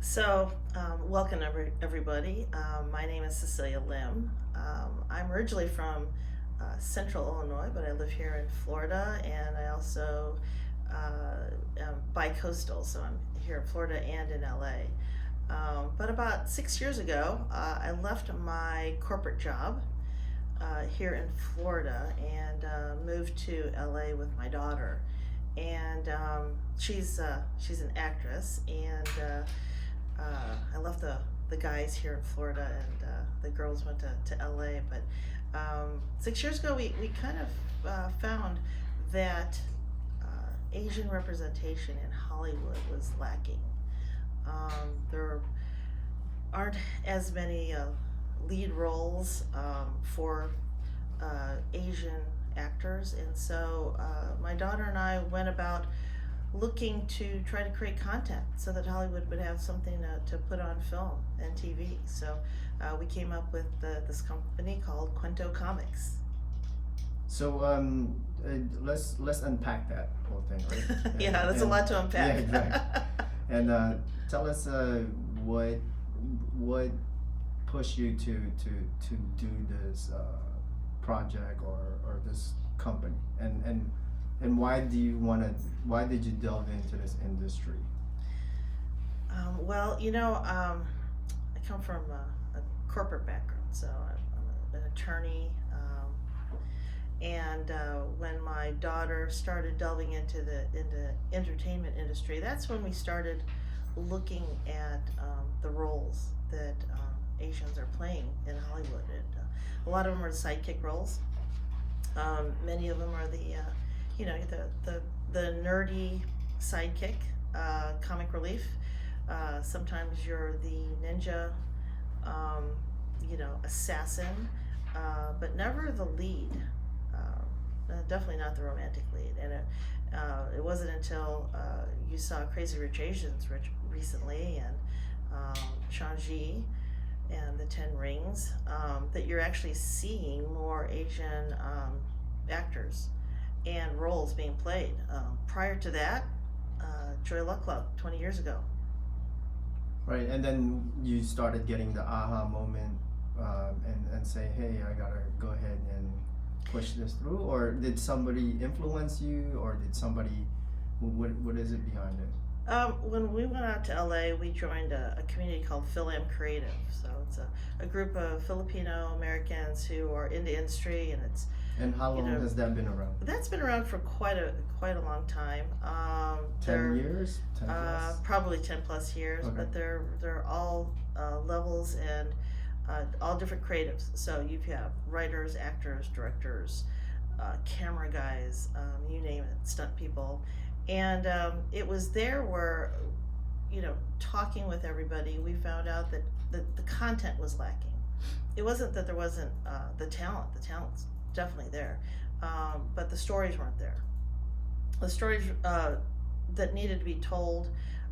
Welcome everybody. My name is Cecilia Lim. I'm originally from Central Illinois, but I live here in Florida, and I also am bi-coastal, so I'm here in Florida and in LA. But about 6 years ago, I left my corporate job here in Florida and moved to LA with my daughter. And she's an actress, and I left the guys here in Florida, and the girls went to LA. But 6 years ago, we kind of found that Asian representation in Hollywood was lacking. There aren't as many lead roles for Asian actors, and so my daughter and I went about looking to try to create content so that Hollywood would have something to put on film and TV. So we came up with this company called Kwento Comics. So let's unpack that whole thing, right? Yeah, that's a lot to unpack. Yeah, exactly. And tell us what pushed you to do this project or this company, and why did you delve into this industry? I come from a corporate background, so I'm an attorney. And when my daughter started delving into the entertainment industry, that's when we started looking at the roles that Asians are playing in Hollywood. And, a lot of them are sidekick roles. Many of them are the nerdy sidekick, comic relief. Sometimes you're the ninja, assassin, but never the lead. Definitely not the romantic lead. And it wasn't until you saw Crazy Rich Asians recently, and Shang-Chi and the Ten Rings, that you're actually seeing more Asian actors and roles being played. Prior to that, Joy Luck Club 20 years ago. Right, and then you started getting the aha moment, and say, hey, I gotta go ahead and push this through, or did somebody influence you, or did somebody, what is it behind it? When we went out to LA, we joined a community called Phil-Am Creative. So it's a group of Filipino Americans who are in the industry, and it's. And how long has that been around? That's been around for quite a long time. 10 years? 10 plus? Probably 10 plus years, Okay. but they're all levels and all different creatives. So you have writers, actors, directors, camera guys, you name it, stunt people. And it was there where, talking with everybody, we found out that the content was lacking. It wasn't that there wasn't the talent. The talent's definitely there, but the stories weren't there. The stories that needed to be told,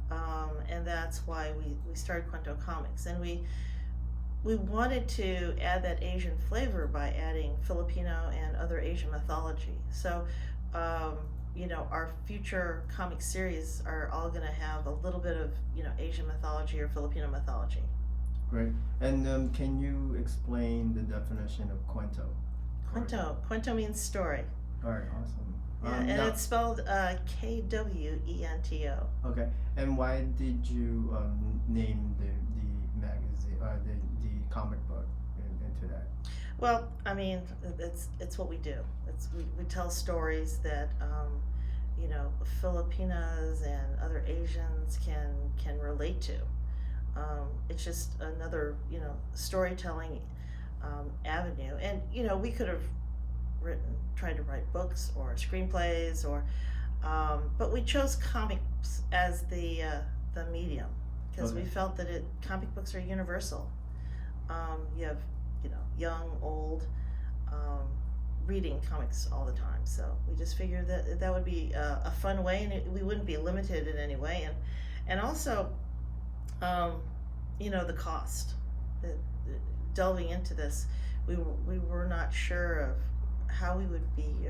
and that's why we started Kwento Comics. And we wanted to add that Asian flavor by adding Filipino and other Asian mythology. So our future comic series are all going to have a little bit of Asian mythology or Filipino mythology. Right. And can you explain the definition of Kwento? Kwento means story. All right, awesome. Yeah, and it's spelled Kwento. Okay. And why did you name the magazine, the comic book into that? Well, I mean, it's what we do. We tell stories that Filipinas and other Asians can relate to. It's just another storytelling avenue. And we could have tried to write books or screenplays, but we chose comics as the medium because Okay. we felt that comic books are universal. You have young, old, reading comics all the time. So we just figured that would be a fun way, and we wouldn't be limited in any way. And also, the cost. Delving into this, we were not sure of how we would be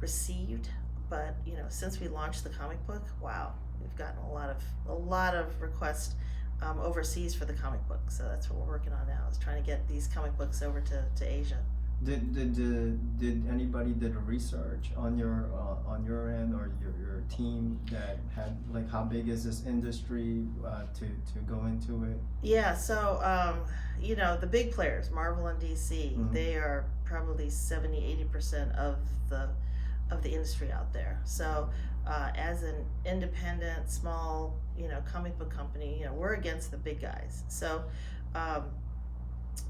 received, but since we launched the comic book, wow, we've gotten a lot of requests overseas for the comic book. So that's what we're working on now, is trying to get these comic books over to Asia. Did anybody did a research on your end or your team that had like how big is this industry to go into it? Yeah, so you know, the big players, Marvel and DC, Mhm. they are probably 70-80% of the industry out there. So as an independent, small, you know, comic book company, you know, we're against the big guys. So um,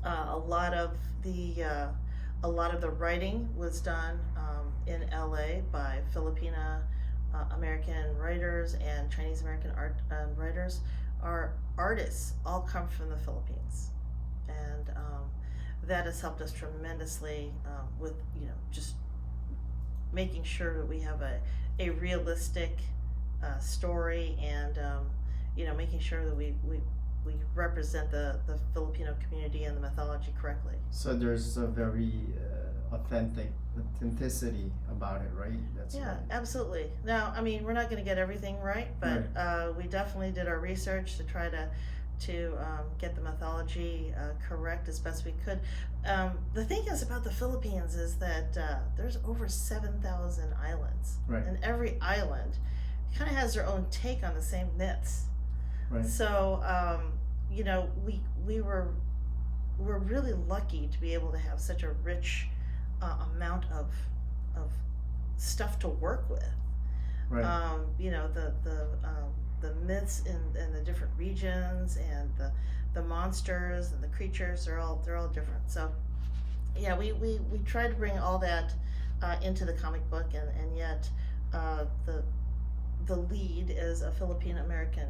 a lot of the writing was done in LA by Filipina American writers and Chinese American writers. Our artists all come from the Philippines, and that has helped us tremendously with, you know, just making sure that we have a realistic story, and you know, making sure that we represent the Filipino community and the mythology correctly. So there's a very authenticity about it, right? That's Yeah, right. absolutely. Now, I mean, we're not going to get everything right, but we definitely did our research to try to get the mythology correct as best we could. The thing is about the Philippines is that there's over 7,000 islands, Right. and every island kind of has their own take on the same myths. Right. So, you know, we're really lucky to be able to have such a rich amount of stuff to work with. Right. You know, the myths in the different regions, and the monsters and the creatures, they're all different. So yeah, we try to bring all that into the comic book, and yet the lead is a Philippine American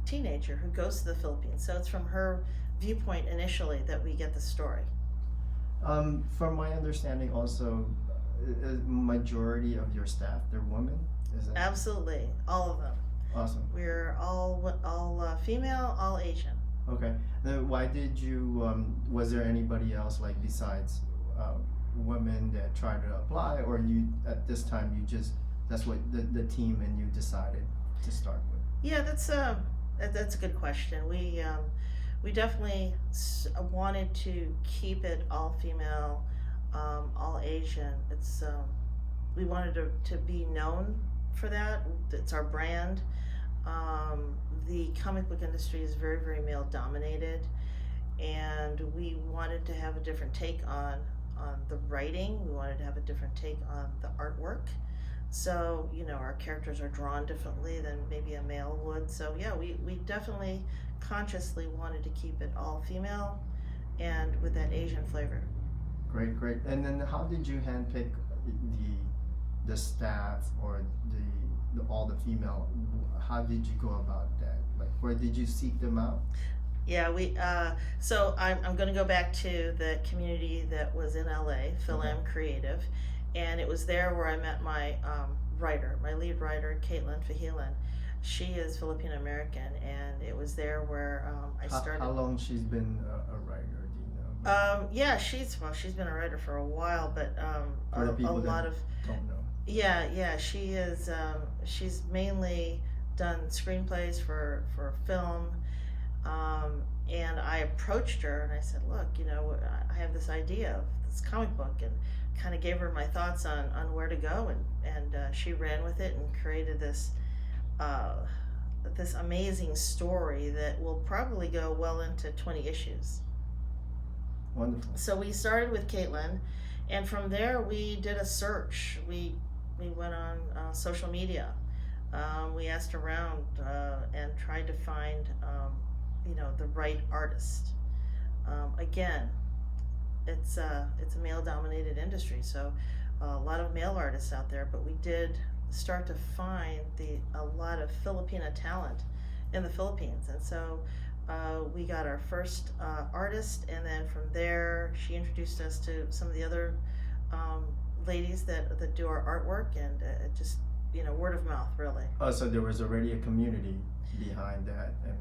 teenager who goes to the Philippines. So it's from her viewpoint initially that we get the story. From my understanding, also, majority of your staff they're women. Is that Absolutely, all of them. awesome? We're all female, all Asian. Okay. Then why did you? Was there anybody else like besides women that tried to apply, or you at this time you just that's what the team and you decided to start with? Yeah, that's a good question. We definitely wanted to keep it all female, all Asian. It's we wanted to be known for that. It's our brand. The comic book industry is very, very male dominated, and we wanted to have a different take on the writing. We wanted to have a different take on the artwork. So, you know, our characters are drawn differently than maybe a male would. So yeah, we definitely consciously wanted to keep it all female and with that Asian flavor. Great, great. And then how did you handpick the staff or all the female? How did you go about that? Like, where did you seek them out? Yeah, we so I'm going to go back to the community that was in LA, Phil Okay. M Creative, and it was there where I met my writer, my lead writer, Caitlin Fahilan. She is Filipino American, and it was there where I started. How long she's been a writer? Do you know? Yeah, she's been a writer for a while, but For the a people lot that of don't know. yeah, she is. She's mainly done screenplays for film, and I approached her and I said, look, you know, I have this idea of this comic book, and kind of gave her my thoughts on where to go, and she ran with it and created this this amazing story that will probably go well into 20 issues. Wonderful. So we started with Caitlin, and from there we did a search. We went on social media. We asked around and tried to find you know, the right artist. Again, it's a male-dominated industry, so a lot of male artists out there. But we did start to find a lot of Filipina talent in the Philippines, and so we got our first artist, and then from there she introduced us to some of the other ladies that do our artwork, and it just, you know, word of mouth, really. Oh, so there was already a community behind that, and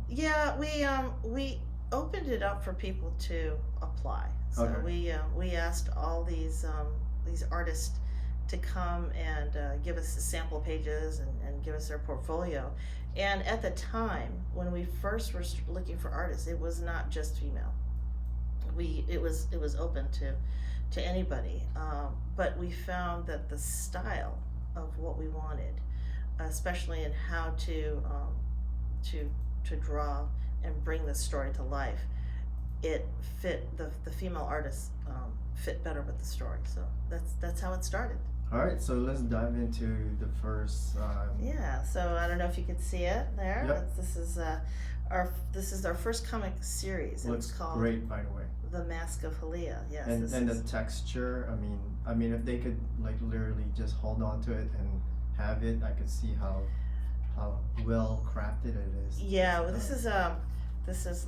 Yeah, we opened it up for people to apply. So Okay. we asked all these artists to come and give us the sample pages and give us their portfolio. And at the time when we first were looking for artists, it was not just female. It was open to anybody, but we found that the style of what we wanted, especially in how to draw and bring the story to life, it fit the female artists fit better with the story. So that's how it started. All right, so let's dive into the first. Yeah. So I don't know if you could see it there. Yep. This is our first comic series. Looks it's called great, by the way. The Mask of Halia. Yes. And the texture. I mean, if they could like literally just hold on to it and have it, I could see how well crafted it is. Yeah. Well, this is.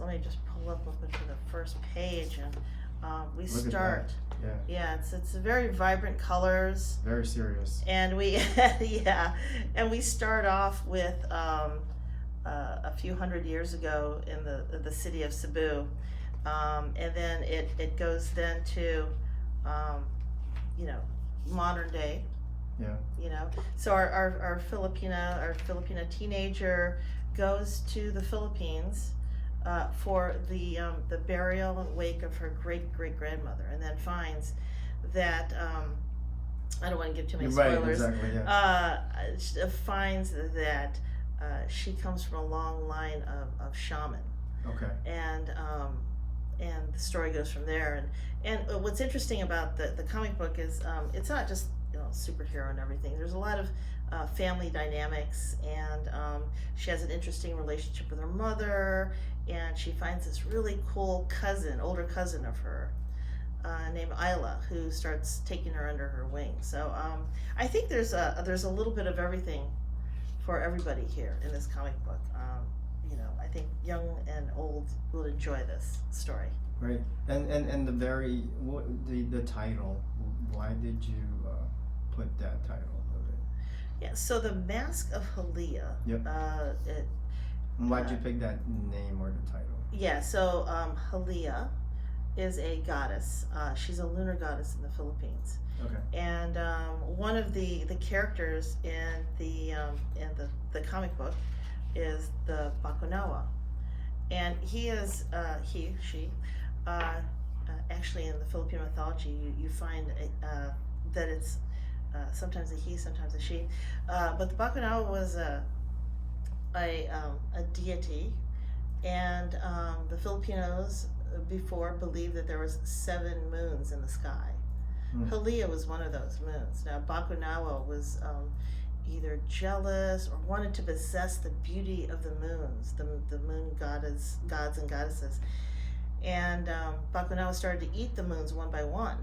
Let me just pull up to the first page, and we Look start. Yeah. Yeah, it's very vibrant colors. Very serious. And we we start off with a few hundred years ago in the city of Cebu, and then it goes then to modern day. Yeah. So our Filipina teenager goes to the Philippines for the burial and wake of her great grandmother, and then finds that I don't want to give too many spoilers. Right, exactly. Yeah. Finds that she comes from a long line of shaman. Okay. And the story goes from there. And what's interesting about the comic book is it's not just superhero and everything. There's a lot of family dynamics, and she has an interesting relationship with her mother, and she finds this really cool older cousin of her named Isla, who starts taking her under her wing. So I think there's a little bit of everything for everybody here in this comic book. I think young and old will enjoy this story. Right. And the title, why did you put that title of it? Yeah, so the Mask of Halia. Yep. Why'd you pick that name or the title? Yeah, so Halia is a goddess. She's a lunar goddess in the Philippines. Okay. And one of the characters in the comic book is the Bakunawa, and he is she actually in the Philippine mythology you find that it's sometimes a he, sometimes a she, but the Bakunawa was a deity, and the Filipinos before believed that there was 7 moons in the sky. Halia was one of those moons. Now Bakunawa was either jealous or wanted to possess the beauty of the moons, the moon gods and goddesses, and Bakunawa started to eat the moons one by one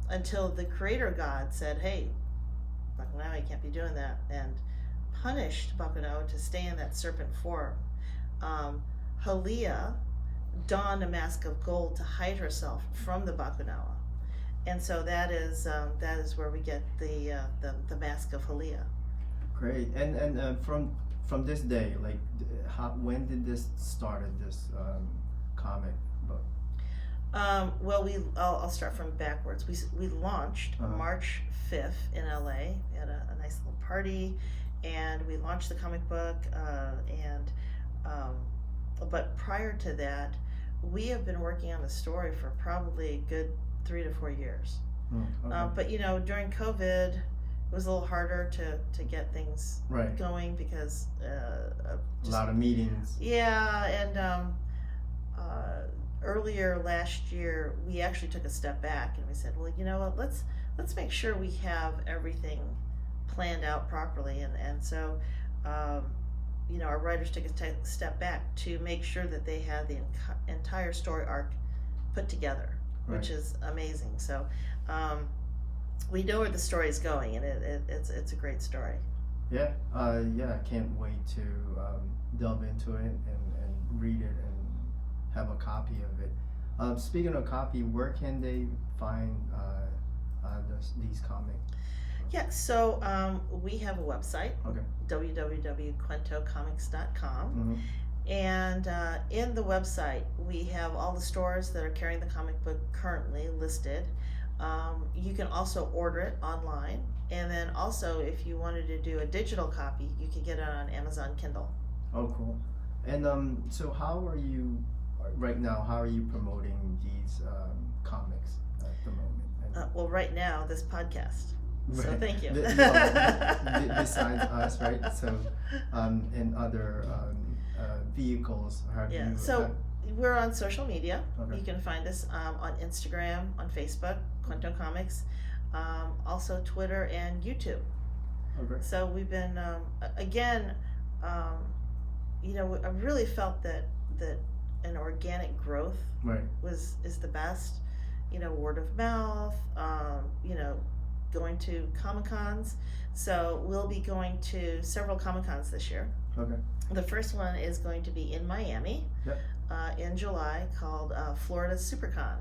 until the creator god said, "Hey, Bakunawa, you can't be doing that," and punished Bakunawa to stay in that serpent form. Halia donned a mask of gold to hide herself from the Bakunawa, and so that is where we get the Mask of Halia. Great. And from this day, like, when did this started, this comic book? Well, I'll start from backwards. We launched March 5th in LA. We had a nice little party, and we launched the comic book. But prior to that, we have been working on the story for probably a good 3 to 4 years. Okay. But during COVID, it was a little harder to get things going because a lot of meetings. Yeah, and earlier last year we actually took a step back and we said, well, you know what, let's make sure we have everything planned out properly, and so our writers took a step back to make sure that they had the entire story arc put together, which is amazing. So we know where the story is going, and it's a great story. Yeah, I can't wait to delve into it and read it and have a copy of it. Speaking of copy, where can they find these comics? Yeah, so we have a website, okay, www.kwentocomics.com, and in the website we have all the stores that are carrying the comic book currently listed. You can also order it online, and then also if you wanted to do a digital copy, you can get it on Amazon Kindle. Oh, cool. And so how are you right now? How are you promoting these comics at the moment? And, Well, right now, this podcast. So right. thank you. Besides us, right? So, in other vehicles, have Yeah. you? So we're on social media. Okay. You can find us on Instagram, on Facebook, Kwento Comics, also Twitter and YouTube. Okay. So we've been again, I really felt that an organic growth Right. is the best. Word of mouth. Going to Comic Cons. So we'll be going to several Comic Cons this year. Okay. The first one is going to be in Miami. Yep. In July, called Florida SuperCon.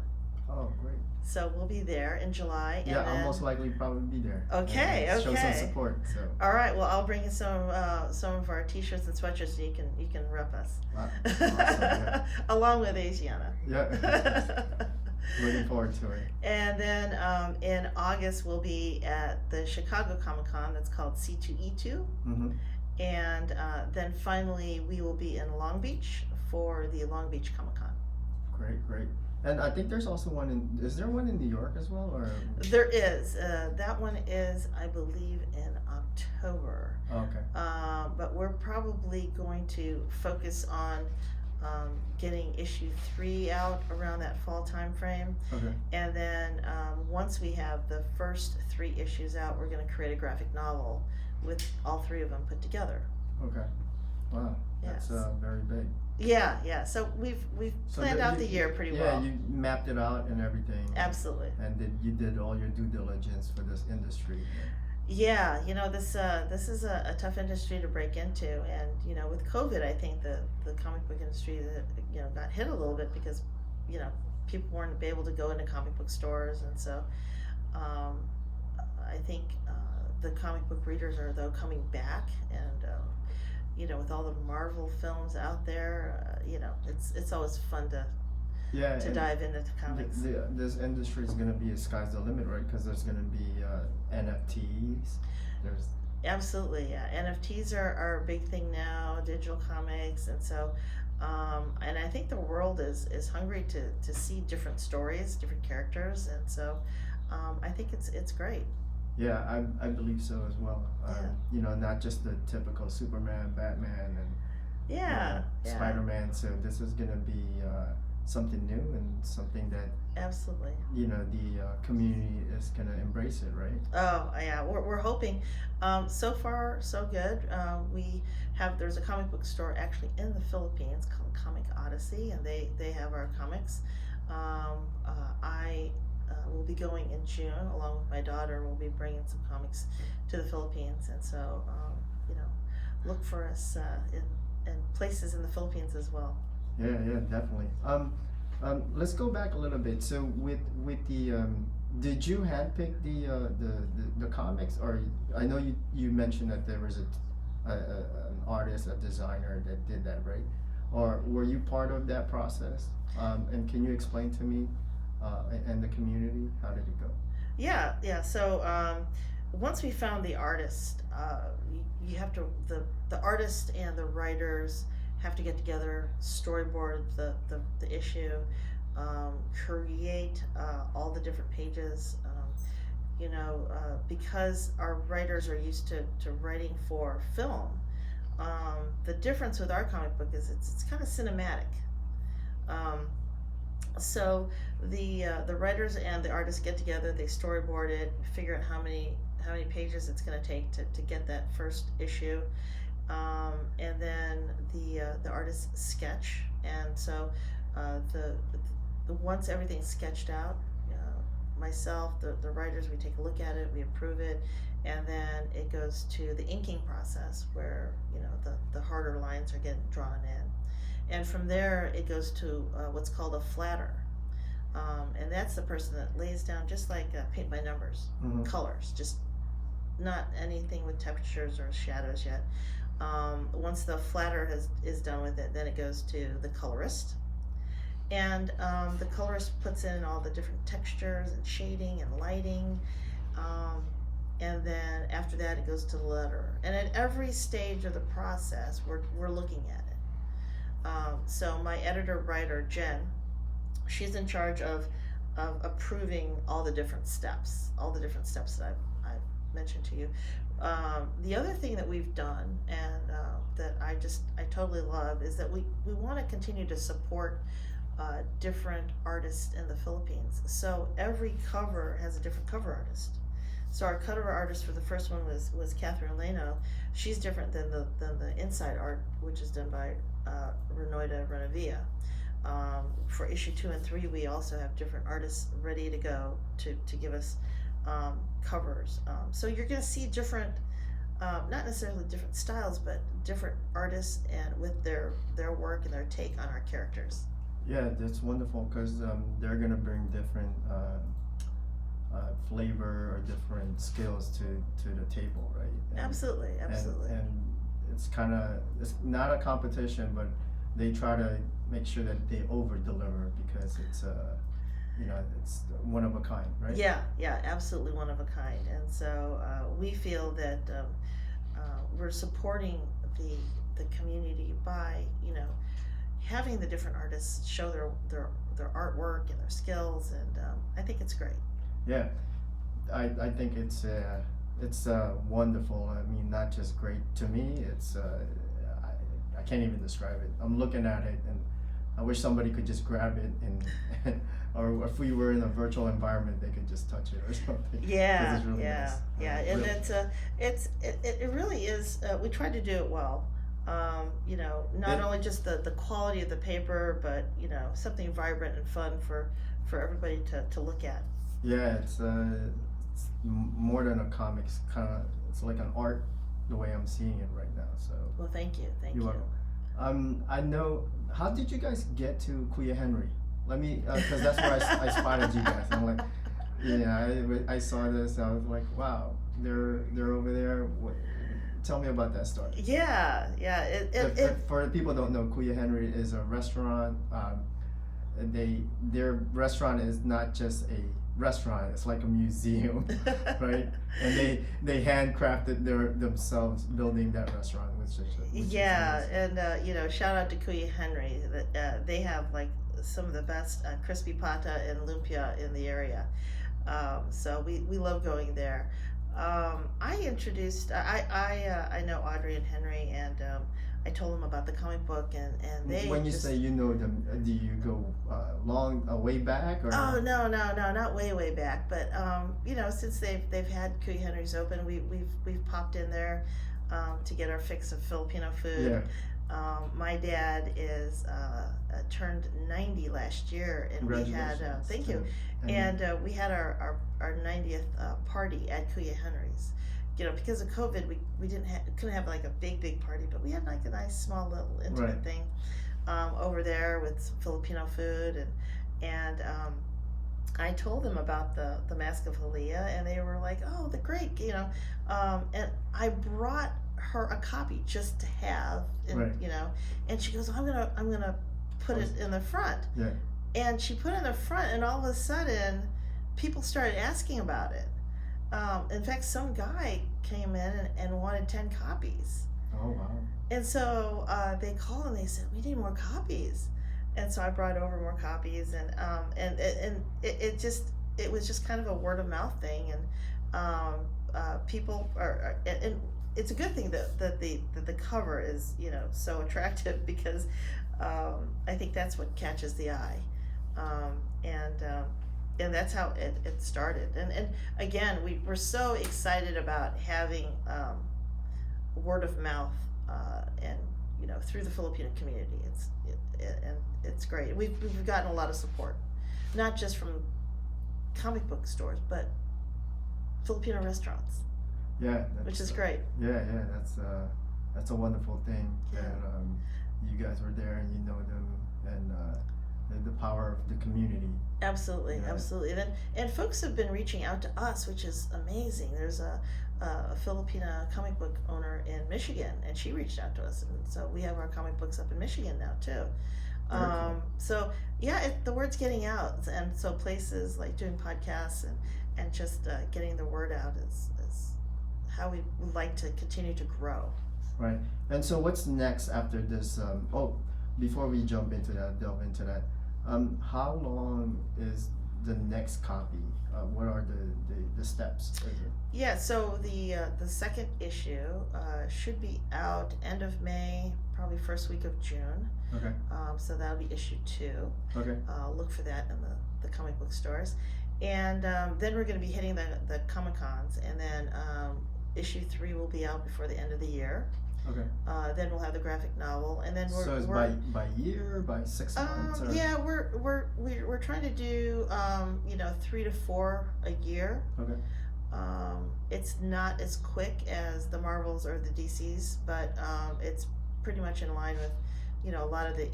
Oh, great. So we'll be there in July. And Yeah, then, I'll most likely probably be there. Okay, And show some okay. support. So. All right. Well, I'll bring you some of our T-shirts and sweatshirts, so you can rep us. Awesome, yeah. Along with Asiana. Yeah. Looking forward to it. And then in August we'll be at the Chicago Comic Con. That's called C2E2. Mm-hmm. And then finally we will be in Long Beach for the Long Beach Comic Con. Great. And I think there's also one is there one in New York as well, or? There is. That one is, I believe, in October. Okay. But we're probably going to focus on getting issue 3 out around that fall time frame. Okay. And then once we have the first 3 issues out, we're going to create a graphic novel with all 3 of them put together. Okay. Wow. Yes. That's very big. Yeah. So we've So planned that out the year pretty yeah, well. you mapped it out and everything. Absolutely. And you did all your due diligence for this industry. Yeah, this is a tough industry to break into, and with COVID, I think the comic book industry got hit a little bit because people weren't able to go into comic book stores, and so I think the comic book readers are though coming back, and with all the Marvel films out there, it's always fun to dive into the comics. This industry is going to be a sky's the limit, right? Because there's going to be NFTs. There's Absolutely, yeah. NFTs are a big thing now, digital comics, and so, and I think the world is hungry to see different stories, different characters, and so, I think it's great. Yeah, I believe so as well. Not just the typical Superman, Batman, and Spider-Man. So this is going to be something new and something that Absolutely. The community is going to embrace it, right? Oh yeah, we're hoping. So far so good. There's a comic book store actually in the Philippines called Comic Odyssey, and they have our comics. I will be going in June along with my daughter. We'll be bringing some comics to the Philippines, and so look for us in places in the Philippines as well. Yeah, definitely. Let's go back a little bit. So with the did you handpick the comics, or I know you mentioned that there was an artist, a designer that did that, right? Or were you part of that process? And can you explain to me and the community, how did it go? Yeah. So once we found the artist, you have to the artist and the writers have to get together, storyboard the issue, create all the different pages. Because our writers are used to writing for film, the difference with our comic book is it's kind of cinematic. So the writers and the artists get together, they storyboard it, figure out how many pages it's going to take to get that first issue. And then the artists sketch, and so the once everything's sketched out, myself, the writers, we take a look at it, we approve it, and then it goes to the inking process where the harder lines are getting drawn in, and from there it goes to what's called a flatter, and that's the person that lays down just like paint by numbers, colors, just not anything with textures or shadows yet. Once the flatter is done with it, then it goes to the colorist, and the colorist puts in all the different textures and shading and lighting, and then after that it goes to the letterer. And at every stage of the process, we're looking at it. So my editor writer Jen, she's in charge of approving all the different steps that I've mentioned to you. The other thing that we've done, and that I totally love, is that we want to continue to support different artists in the Philippines. So every cover has a different cover artist. So our cover artist for the first one was Catherine Leno. She's different than the inside art, which is done by Renoida Renavia. For issue 2 and 3, we also have different artists ready to go to give us covers. So you're going to see different, not necessarily different styles, but different artists and with their work and their take on our characters. Yeah, that's wonderful because they're gonna bring different flavor or different skills to the table, right? And, Absolutely. And it's not a competition, but they try to make sure that they over deliver because it's it's one of a kind, right? Yeah, absolutely one of a kind. And so we feel that we're supporting the community by having the different artists show their artwork and their skills, and I think it's great. Yeah, I think it's wonderful. I mean, not just great to me. It's I can't even describe it. I'm looking at it, and I wish somebody could just grab it and or if we were in a virtual environment, they could just touch it or something. Yeah, it's really nice. and it really is. We tried to do it well. Not only just the quality of the paper, but something vibrant and fun for everybody to look at. Yeah, it's more than a comics it's like an art the way I'm seeing it right now. So well, thank you. You're welcome. I know. How did you guys get to Kuya Henry? Let me, because that's where I spotted you guys. I'm like, I saw this. I was like, wow, they're over there. Tell me about that story. Yeah. For the people who don't know, Kuya Henry is a restaurant. Their restaurant is not just a restaurant; it's like a museum, right? And they handcrafted themselves building that restaurant, which is and shout out to Kuya Henry. That they have like some of the best crispy pata and lumpia in the area. So we love going there. I introduced I know Audrey and Henry, and I told them about the comic book, and they. When you say you know them, do you go way back or? Oh no, not way back, but since they've had Kuya Henry's open, we've popped in there to get our fix of Filipino food. Yeah. My dad is turned 90 last year, and we had thank you, and we had our 90th party at Kuya Henry's. Because of COVID, we couldn't have like a big party, but we had like a nice small little intimate thing over there with some Filipino food, and I told them about the Mask of Halia, and they were like, oh, the great, and I brought her a copy just to have, and and she goes, I'm gonna put it in the front, and she put it in the front, and all of a sudden people started asking about it. In fact, some guy came in and wanted 10 copies. Oh wow. And so they called and they said, we need more copies, and so I brought over more copies, and it was just kind of a word of mouth thing, and people are and it's a good thing that the cover is so attractive, because I think that's what catches the eye, and that's how it started. And again, we were so excited about having word of mouth and through the Filipino community. It's great. We've gotten a lot of support, not just from comic book stores, but Filipino restaurants. Yeah, which is great. Yeah, that's a wonderful thing. Yeah. And you guys were there, and you know them, and the power of the community. Absolutely. And folks have been reaching out to us, which is amazing. There's a Filipina comic book owner in Michigan, and she reached out to us, and so we have our comic books up in Michigan now too. Very cool. So yeah, the word's getting out, and so places like doing podcasts and just getting the word out is how we would like to continue to grow. Right. And so what's next after this? Before we jump into that, delve into that, how long is the next copy? What are the steps? Is it? Yeah, so the second issue should be out end of May, probably first week of June. Okay. So that'll be issue 2. Okay. Look for that in the comic book stores. And then we're going to be hitting the Comic Cons, and then issue 3 will be out before the end of the year. Okay. Then we'll have the graphic novel, and then So it's by year, by 6 months? Or? Yeah, we're trying to do 3 to 4 a year. Okay. It's not as quick as the Marvels or the DCs, but it's pretty much in line with a lot of the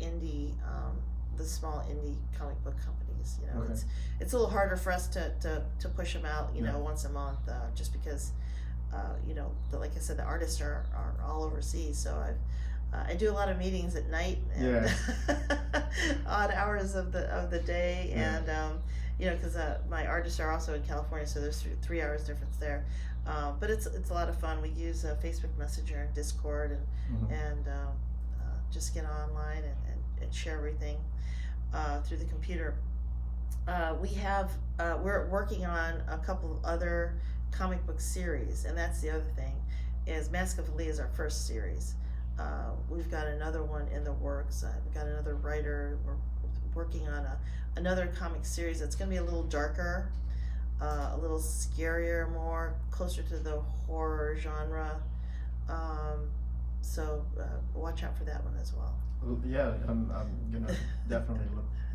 the small indie comic book companies. Okay. It's a little harder for us to push them out Yeah. once a month, just because like I said, the artists are all overseas. So I do a lot of meetings at night and odd hours of the day, and because my artists are also in California, so there's 3 hours difference there. But it's a lot of fun. We use Facebook Messenger and Discord and just get online and share everything through the computer. We're working on a couple of other comic book series, and that's the other thing, is Mask of Halia is our first series. We've got another one in the works. We've got another writer. We're working on another comic series that's going to be a little darker, a little scarier, more closer to the horror genre. So watch out for that one as well. Yeah, I'm gonna definitely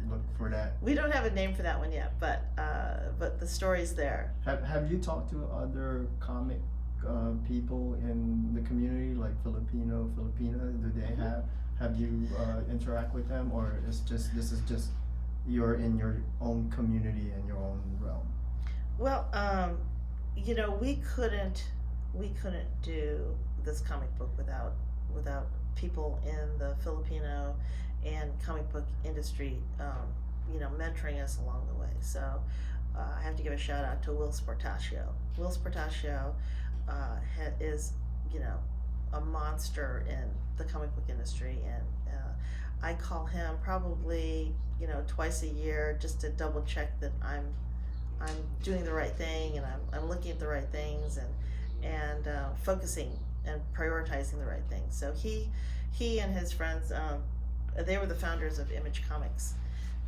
look for that. We don't have a name for that one yet, but the story's there. Have you talked to other comic people in the community, like Filipina? Do they have you interact with them, or this is just you're in your own community and your own realm? Well, we couldn't do this comic book without people in the Filipino and comic book industry, mentoring us along the way. So I have to give a shout out to Will Sportacio. Will Sportacio is, a monster in the comic book industry, and I call him probably, twice a year just to double check that I'm doing the right thing, and I'm looking at the right things, and focusing and prioritizing the right things. So he and his friends, they were the founders of Image Comics,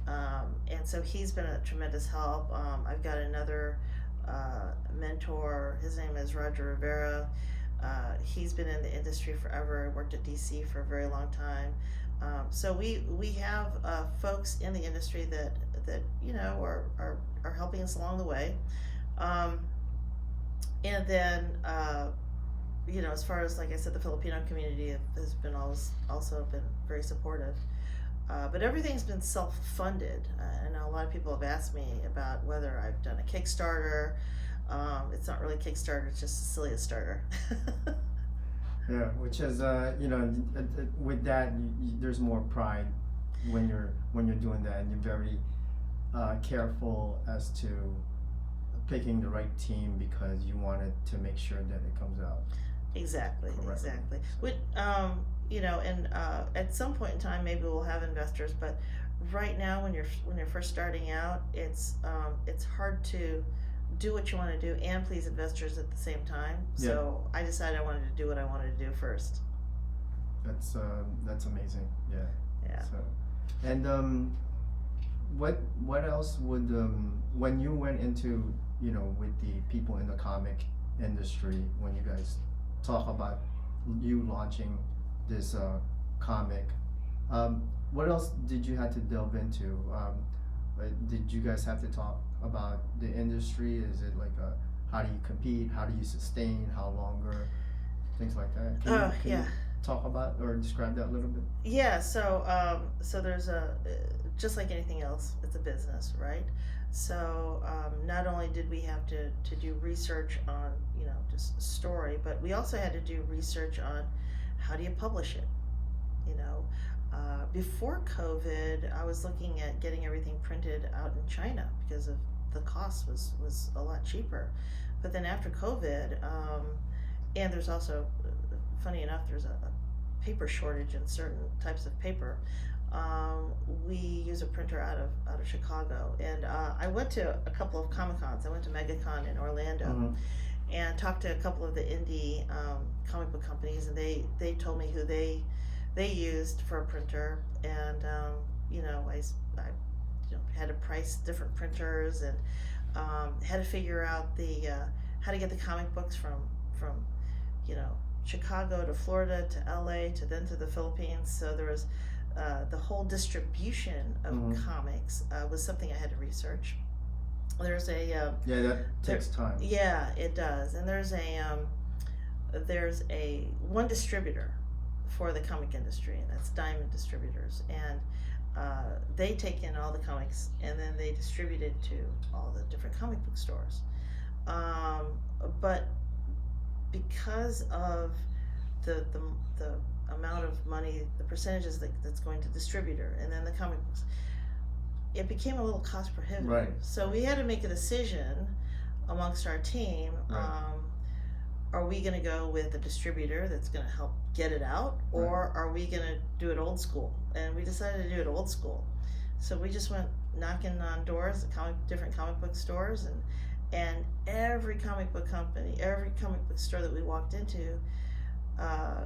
and so he's been a tremendous help. I've got another mentor. His name is Roger Rivera. He's been in the industry forever. Worked at DC for a very long time. So we have folks in the industry that are helping us along the way. And then as far as, like I said, the Filipino community has been also been very supportive. But everything's been self-funded. I know a lot of people have asked me about whether I've done a Kickstarter. It's not really Kickstarter, it's just Cecilia's Starter. Yeah, which is with that, there's more pride when you're doing that, and you're very careful as to picking the right team because you wanted to make sure that it comes out. Exactly. So. And at some point in time, maybe we'll have investors, but right now, when you're first starting out, it's hard to do what you want to do and please investors at the same time. Yeah. So I decided I wanted to do what I wanted to do first. That's amazing. Yeah. Yeah. So, and what else would when you went into with the people in the comic industry, when you guys talk about you launching this comic, what else did you have to delve into? Did you guys have to talk about the industry? Is it like how do you compete? How do you sustain? How longer? Things like that. Can you talk about or describe that a little bit? Yeah. So there's just like anything else, it's a business, right? So not only did we have to do research on just story, but we also had to do research on how do you publish it, before COVID, I was looking at getting everything printed out in China because of the cost was a lot cheaper. But then after COVID, and there's also, funny enough, there's a paper shortage in certain types of paper. We use a printer out of Chicago, and I went to a couple of Comic Cons. I went to MegaCon in Orlando, and talked to a couple of the indie comic book companies, and they told me who they used for a printer, and I had to price different printers, and had to figure out how to get the comic books from Chicago to Florida to LA to then to the Philippines. So there was the whole distribution of comics was something I had to research. There's a that takes time. Yeah, it does. And there's a one distributor for the comic industry, and that's Diamond Distributors, and they take in all the comics and then they distribute it to all the different comic book stores. But because of the amount of money, the percentages that's going to distributor and then the comic books, it became a little cost prohibitive. Right. So we had to make a decision amongst our team. Right. Are we going to go with a distributor that's going to help get it out, or are we going to do it old school? And we decided to do it old school. So we just went knocking on doors at different comic book stores, and every comic book company, every comic book store that we walked into,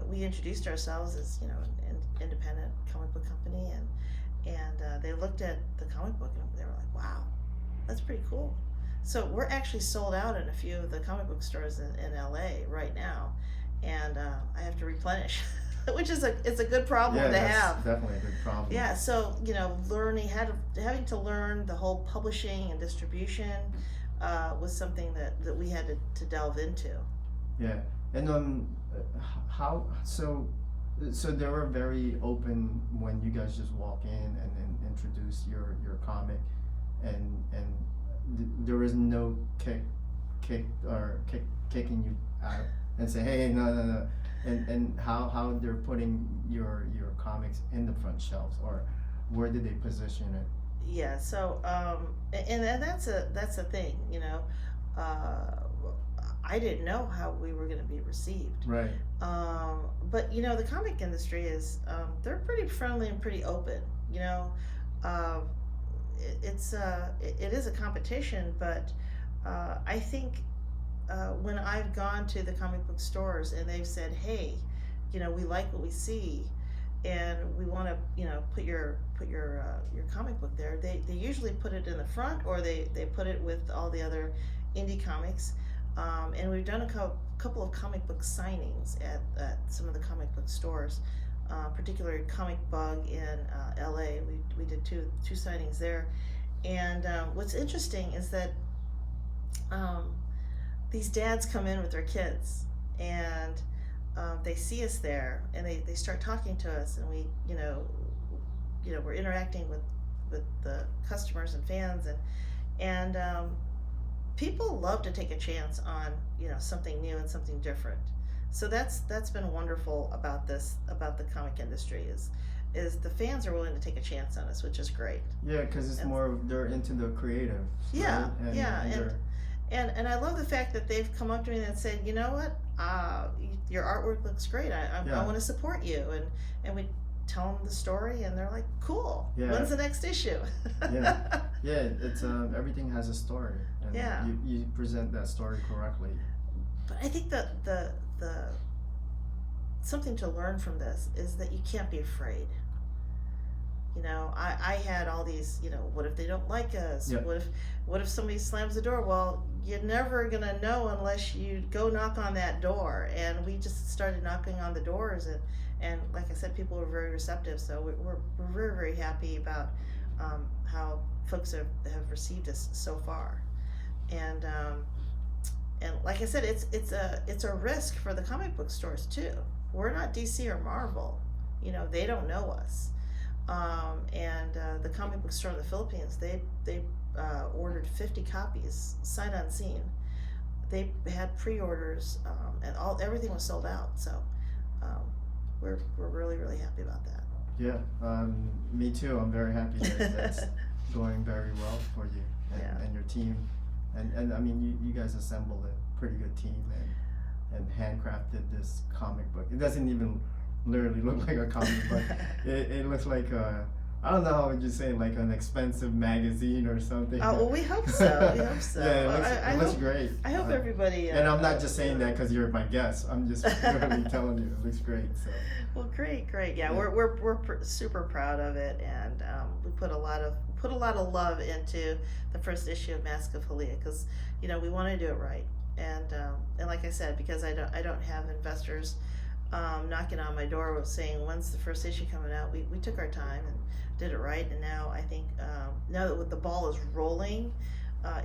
we introduced ourselves as an independent comic book company, and they looked at the comic book and they were like, "Wow, that's pretty cool." So we're actually sold out in a few of the comic book stores in LA right now, and I have to replenish, which is it's a good problem to have. Definitely a good problem. Yeah, so having to learn the whole publishing and distribution was something that we had to delve into. Yeah, and how so they were very open when you guys just walk in and introduce your comic, and there was no kicking you out and say, hey, no, and how they're putting your comics in the front shelves, or where did they position it? Yeah, so and that's a thing, I didn't know how we were going to be received. Right. But the comic industry is they're pretty friendly and pretty open. It is a competition, but I think when I've gone to the comic book stores and they've said, hey, we like what we see, and we want to put your comic book there, they usually put it in the front, or they put it with all the other indie comics, and we've done a couple of comic book signings at some of the comic book stores, particularly Comic Bug in LA. We did two signings there, and what's interesting is that these dads come in with their kids, and they see us there, and they start talking to us, and we we're interacting with the customers and fans, and people love to take a chance on something new and something different. So that's been wonderful about the comic industry is the fans are willing to take a chance on us, which is great. Yeah, because it's more they're into the creative. Yeah, right? And I love the fact that they've come up to me and said, you know what, your artwork looks great. I want to support you, and we tell them the story, and they're like, cool. Yeah. When's the next issue? yeah. It's everything has a story, and you present that story correctly. But I think that the something to learn from this is that you can't be afraid. I had all these, what if they don't like us? Yep. What if somebody slams the door? Well, you're never gonna know unless you go knock on that door. And we just started knocking on the doors, and like I said, people were very receptive. So we're very, very happy about how folks have received us so far. And like I said, it's a risk for the comic book stores too. We're not DC or Marvel, they don't know us. The comic book store in the Philippines, they ordered 50 copies, sight unseen. They had pre-orders, and everything was sold out. So we're really, really happy about that. Yeah, me too. I'm very happy that that's going very well for you Yeah. and your team. And I mean, you guys assembled a pretty good team and handcrafted this comic book. It doesn't even literally look like a comic book. It looks like a, I don't know how would you say, like an expensive magazine or something. Oh, well, we hope so. We hope so. Yeah, I it looks hope, great. I hope everybody. And I'm not just saying that because you're my guest. I'm just literally telling you it looks great. So. Well, great. Yeah, Yeah. we're super proud of it, and we put a lot of love into the first issue of Mask of Halia because we want to do it right, and like I said, because I don't have investors knocking on my door saying when's the first issue coming out. We took our time and did it right, and now I think now that the ball is rolling,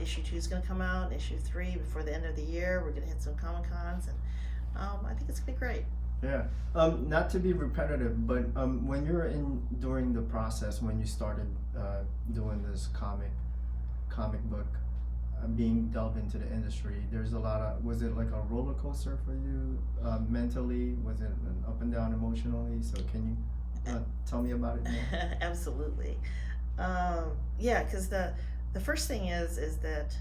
issue 2 is going to come out, and issue 3 before the end of the year. We're going to hit some Comic Cons, and I think it's going to be great. Yeah. Not to be repetitive, but when you're during the process when you started doing this comic book, being delved into the industry, there's a lot of, was it like a roller coaster for you mentally? Was it an up and down emotionally? So can you tell me about it more? Absolutely. Yeah, because the first thing is that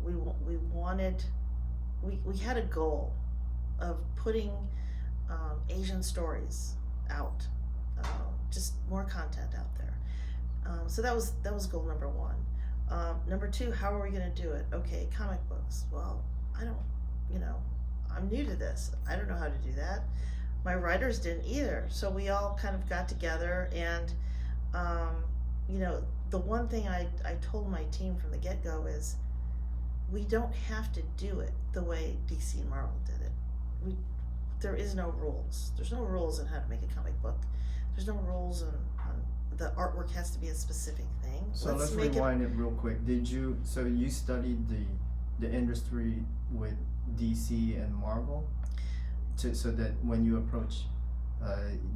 we had a goal of putting Asian stories out, just more content out there. So that was goal number 1. Number 2, how are we going to do it? Okay, comic books. Well, I'm new to this. I don't know how to do that. My writers didn't either. So we all kind of got together, and the one thing I told my team from the get-go is we don't have to do it the way DC and Marvel did it. There is no rules. There's no rules on how to make a comic book. There's no rules on the artwork has to be a specific thing. So let's rewind it real quick. So you studied the industry with DC and Marvel, so that when you approach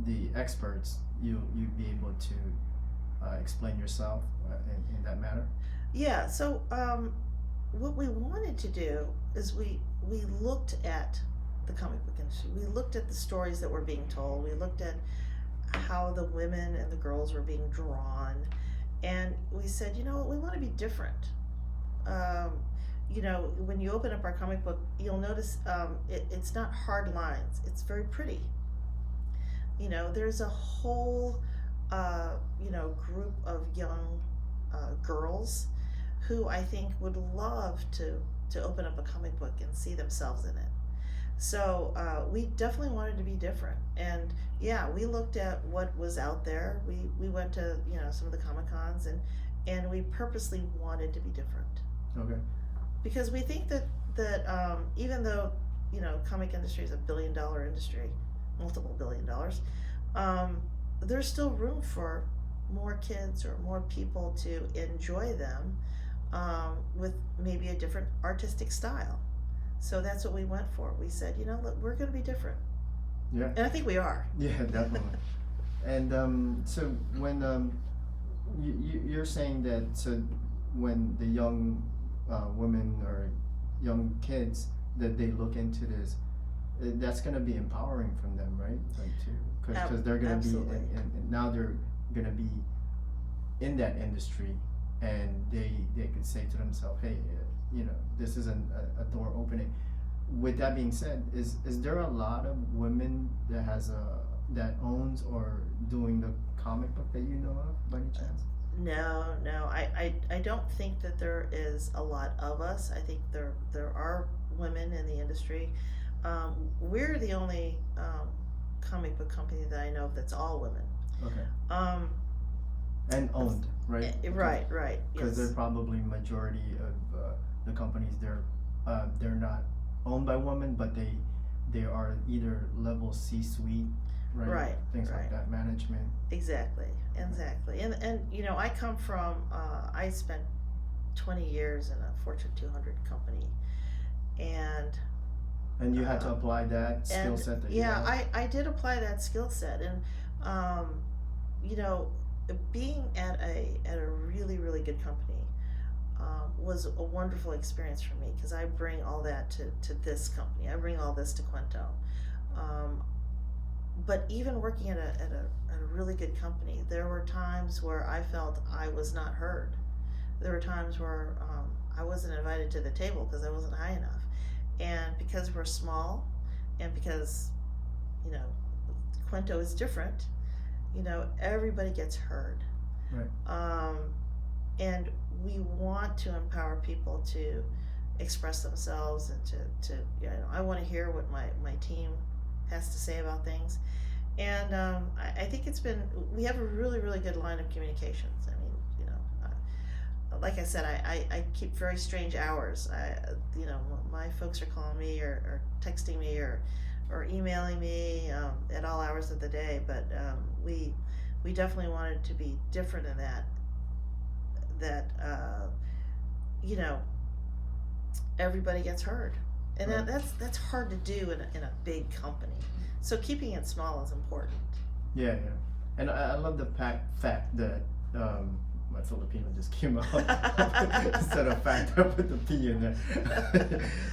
the experts, you'd be able to explain yourself in that matter? Yeah. So what we wanted to do is we looked at the comic book industry. We looked at the stories that were being told. We looked at how the women and the girls were being drawn, and we said, we want to be different. When you open up our comic book, you'll notice it's not hard lines. It's very pretty. There's a whole group of young girls who I think would love to open up a comic book and see themselves in it. So we definitely wanted to be different, and yeah, we looked at what was out there. We went to some of the Comic Cons, and we purposely wanted to be different. Okay. Because we think that even though comic industry is a $1 billion industry, multiple $1 billion, there's still room for more kids or more people to enjoy them with maybe a different artistic style. So that's what we went for. We said, look, we're going to be different. Yeah. And I think we are. Yeah, definitely. And so when you're saying that, so when the young women or young kids that they look into this, that's going to be empowering from them, right? Like because they're going to be and now they're going to be in that industry, and they could say to themselves, hey, this is a door opening. With that being said, is there a lot of women that owns or doing the comic book that you know of by any chance? No, I don't think that there is a lot of us. I think there are women in the industry. We're the only comic book company that I know of that's all women. Okay. And owned, right? Right. Because yes. they're probably majority of the companies they're not owned by women, but they are either level C-suite, right? Things like that, management. Exactly. And I come from I spent 20 years in a Fortune 200 company, and you had to apply that skill set that you had? I did apply that skill set, and being at a really, really good company was a wonderful experience for me, because I bring all that to this company. I bring all this to Kwento. but even working at a really good company, there were times where I felt I was not heard. There were times where I wasn't invited to the table because I wasn't high enough. And because we're small, and because, you know, Kwento is different, you know, everybody gets heard. Right. And we want to empower people to express themselves and to you know, I want to hear what my team has to say about things. And I think we have a really, really good line of communications. I mean, you know, like I said, I keep very strange hours. You know, my folks are calling me or texting me or emailing me at all hours of the day. But we definitely wanted to be different in that you know, everybody gets heard, and Right. that's hard to do in a big company. So keeping it small is important. Yeah, yeah. And I love the fact that my Filipino just came out instead of fact I put the P in there.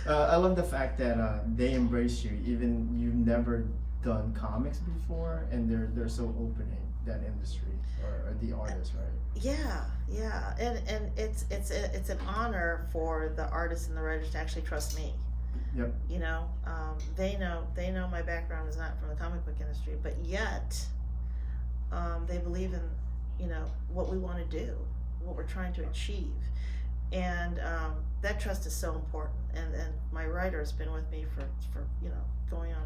I love the fact that they embrace you, even you've never done comics before, and they're so opening that industry or the artist, right? Yeah, and it's an honor for the artists and the writers to actually trust me. Yep. You know, they know my background is not from the comic book industry, but yet they believe in, you know, what we want to do, what we're trying to achieve, and that trust is so important. And my writer has been with me for you know, going on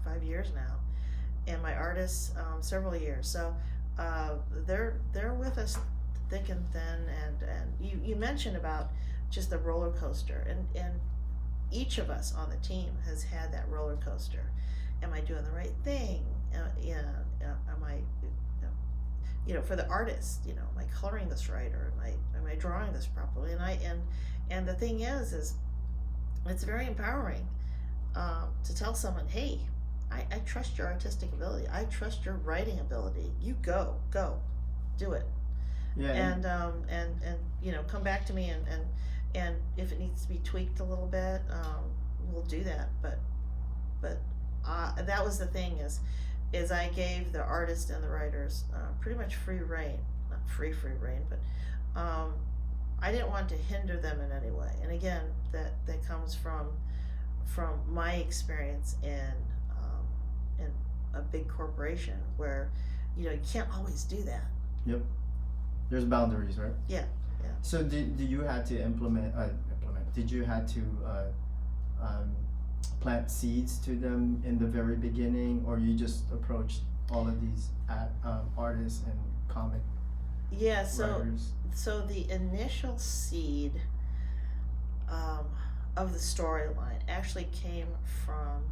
five years now, and my artists several years. So they're with us thick and thin. And you mentioned about just the roller coaster, and each of us on the team has had that roller coaster. Am I doing the right thing? Am I, you know, for the artist, you know, am I coloring this right, or am I drawing this properly? And the thing is it's very empowering to tell someone, hey, I trust your artistic ability. I trust your writing ability. You go, do it. Yeah. And you know, come back to me, and if it needs to be tweaked a little bit, we'll do that. But that was the thing is I gave the artists and the writers pretty much free reign, not free reign, but I didn't want to hinder them in any way. And again, that comes from my experience in a big corporation where, you know, you can't always do that. Yep. There's boundaries, right? Yeah. So do you had to implement? Did you had to plant seeds to them in the very beginning, or you just approached all of these artists and comic writers? So the initial seed of the storyline actually came from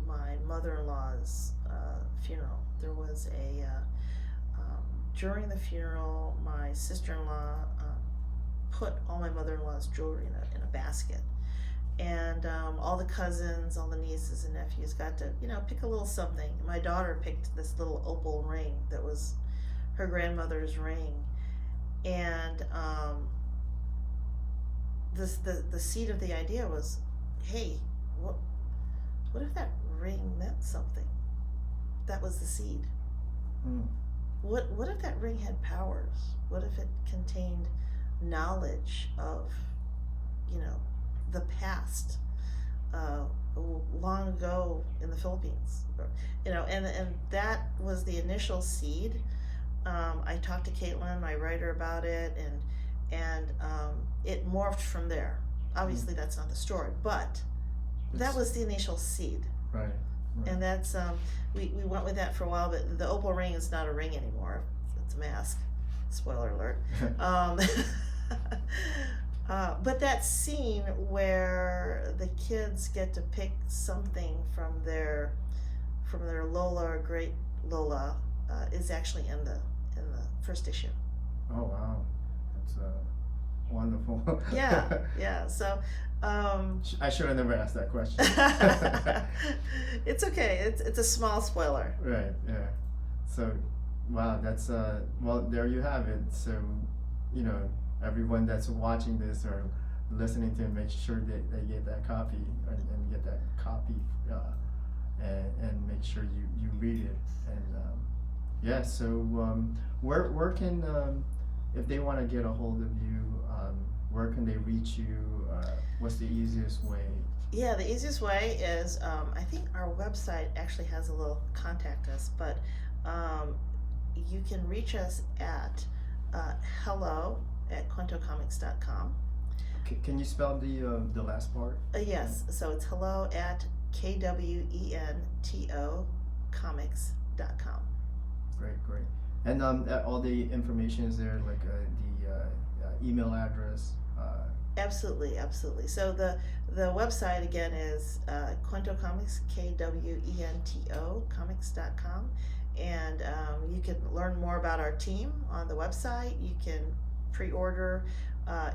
my mother-in-law's funeral. There was during the funeral, my sister-in-law put all my mother-in-law's jewelry in a basket, and all the cousins, all the nieces and nephews got to, you know, pick a little something. My daughter picked this little opal ring that was her grandmother's ring, and the seed of the idea was, hey, what if that ring meant something? That was the seed. What if that ring had powers? What if it contained knowledge of, you know, the past, long ago in the Philippines, you know, and that was the initial seed. I talked to Caitlin, my writer, about it, and it morphed from there. Obviously, that's not the story, but that was the initial seed. Right. And that's we went with that for a while, but the opal ring is not a ring anymore. It's a mask. Spoiler alert. But that scene where the kids get to pick something from their Lola or great Lola is actually in the first issue. Oh wow, that's wonderful. Yeah. So. I should have never asked that question. It's okay. It's a small spoiler. Right. Yeah. So, wow. That's well. There you have it. So, you know, everyone that's watching this or listening to it, make sure that they get that copy and get that copy and make sure you read it. And yeah, so where can if they want to get a hold of you, where can they reach you? What's the easiest way? Yeah, the easiest way is I think our website actually has a little contact us, but you can reach us at hello at quentocomics.com. Can you spell the last part? Yes, so it's hello at kwento comics.com. Great. And all the information is there, like the email address. Absolutely. So the website again is Kwento Comics, KWENTO comics.com, and you can learn more about our team on the website. You can pre-order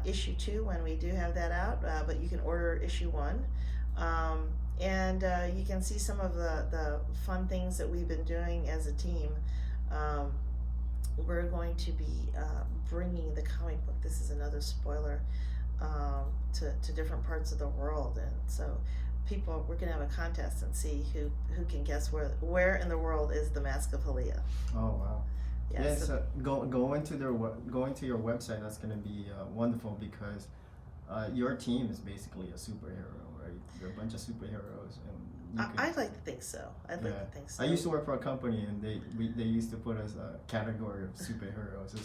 issue 2 when we do have that out, but you can order issue 1. And you can see some of the fun things that we've been doing as a team. We're going to be bringing the comic book, this is another spoiler, to different parts of the world. And so we're going to have a contest and see who can guess where in the world is the Mask of Halia. Oh, wow. Yes. So going to your website, that's going to be wonderful, because your team is basically a superhero, right? You're a bunch of superheroes, and I'd like to think so. I'd like to think so. I used to work for a company, and they used to put us a category of superheroes.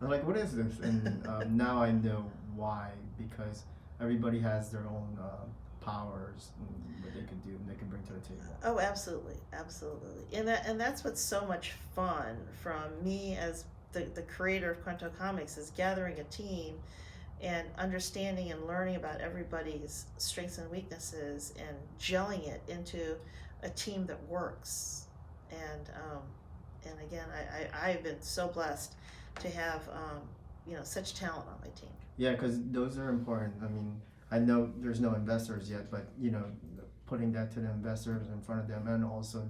I'm like, what is this? And now I know why, because everybody has their own powers and what they can do and they can bring to the table. Oh, absolutely. And that's what's so much fun from me as the creator of Kwento Comics, is gathering a team and understanding and learning about everybody's strengths and weaknesses and gelling it into a team that works. And again, I've been so blessed to have such talent on my team. Yeah, because those are important. I mean, I know there's no investors yet, but putting that to the investors in front of them, and also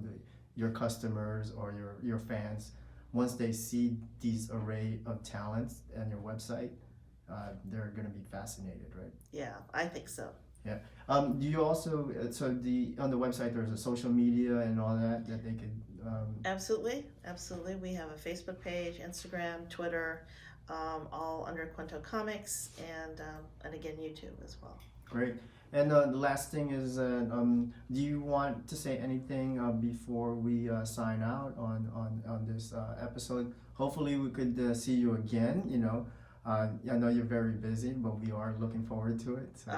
your customers or your fans, once they see these array of talents on your website, they're going to be fascinated, right? Yeah, I think so. Yeah. Do you also on the website there's a social media and all that they could? Absolutely. We have a Facebook page, Instagram, Twitter, all under Kwento Comics, and again YouTube as well. Great. And the last thing is, do you want to say anything before we sign out on this episode? Hopefully we could see you again. I know you're very busy, but we are looking forward to it. So.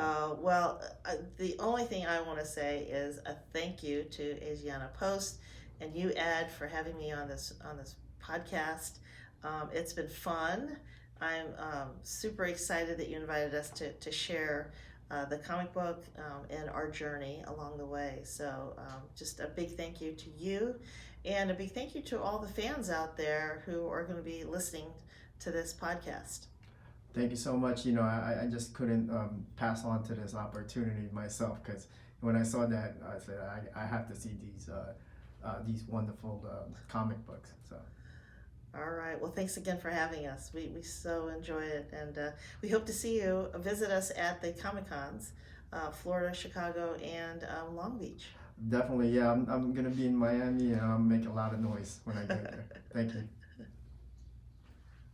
The only thing I want to say is a thank you to Asiana Post and you, Ed, for having me on this podcast. It's been fun. I'm super excited that you invited us to share the comic book and our journey along the way. So just a big thank you to you, and a big thank you to all the fans out there who are going to be listening to this podcast. Thank you so much. I just couldn't pass on to this opportunity myself, because when I saw that, I said I have to see these wonderful comic books. So. All right. Well, thanks again for having us. We so enjoy it, and we hope to see you. Visit us at the Comic-Cons, Florida, Chicago, and Long Beach. Definitely, yeah. I'm gonna be in Miami, and I'll make a lot of noise when I get there. Thank you.